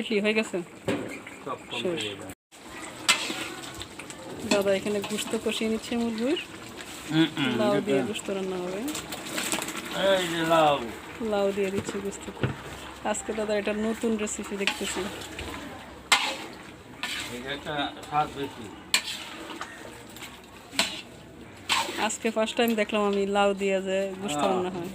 ইডলি হয়ে গেছে। দাদা এখানে গোশত কষিয়ে নিচ্ছে মুরগির। লাউ দিয়ে গোশত রান্না হবে। লাউ দিয়ে দিচ্ছে গোশততে। আজকে দাদা এটা নতুন রেসিপি দেখতেছি। আজকে ফার্স্ট টাইম দেখলাম আমি লাউ দিয়ে যে গোশত রান্না হয়।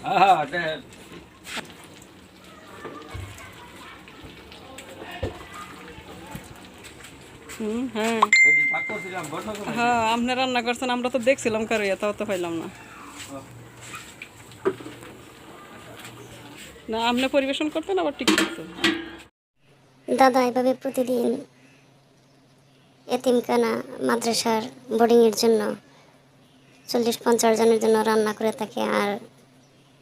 হ্যাঁ হ্যাঁ, আপনি রান্না করছেন, আমরা তো দেখছিলাম কারিয়া, তাও তো পাইলাম না। না আপনি পরিবেশন করতেন আবার ঠিক করতেন। দাদা এভাবে প্রতিদিন এতিমখানা মাদ্রাসার বোর্ডিংয়ের জন্য 40-50 জনের জন্য রান্না করে থাকে, আর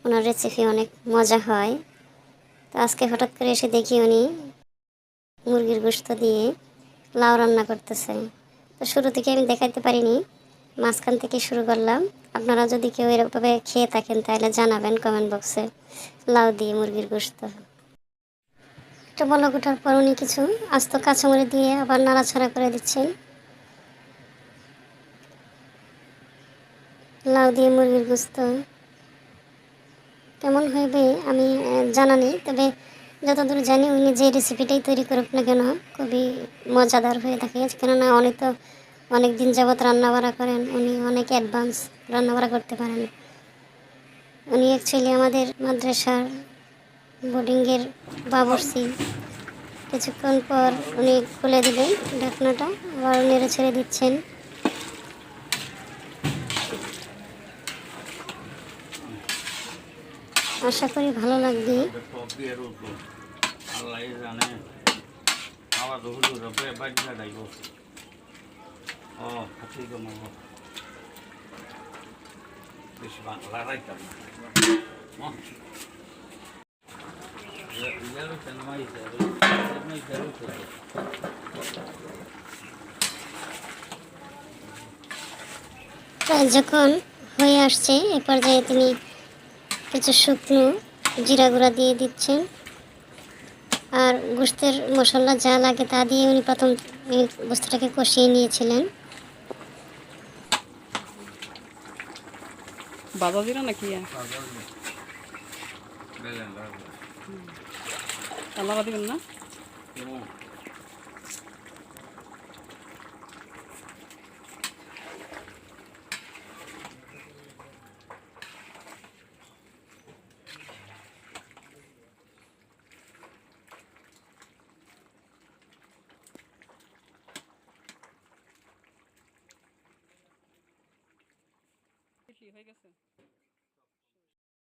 ওনার রেসিপি অনেক মজা হয়। তো আজকে হঠাৎ করে এসে দেখি উনি মুরগির গোশত দিয়ে লাউ রান্না করতেছে। তো শুরু থেকে আমি দেখাইতে পারিনি, মাঝখান থেকে শুরু করলাম। আপনারা যদি কেউ এরকমভাবে খেয়ে থাকেন তাহলে জানাবেন কমেন্ট বক্সে। লাউ দিয়ে মুরগির গোশত একটা বলক ওঠার পর উনি কিছু আস্ত কাঁচামরিচ দিয়ে আবার নাড়াচাড়া করে দিচ্ছেন। লাউ দিয়ে মুরগির গোশত কেমন হইবে আমি জানা নেই, তবে যতদূর জানি উনি যে রেসিপিটাই তৈরি করুক না কেন খুবই মজাদার হয়ে থাকে। কেননা উনি তো অনেক দিন যাবৎ রান্নাবাড়া করেন, উনি অনেক অ্যাডভান্স রান্নাবাড়া করতে পারেন। উনি অ্যাকচুয়ালি আমাদের মাদ্রাসার বোর্ডিংয়ের বাবুর্চি। কিছুক্ষণ পর উনি খুলে দিলেন ঢাকনাটা, আবার নেড়ে ছেড়ে দিচ্ছেন। আশা করি ভালো লাগবে। যখন হয়ে আসছে এ পর্যায়ে তিনি কিছু শুকনো জিরা গুঁড়া দিয়ে দিচ্ছেন, আর গোশতের মশলা যা লাগে তা দিয়ে উনি প্রথম গোশতটাকে কষিয়ে নিয়েছিলেন। বাজা জিরা নাকি আলাদা দিবেন না? হয়ে গেছে।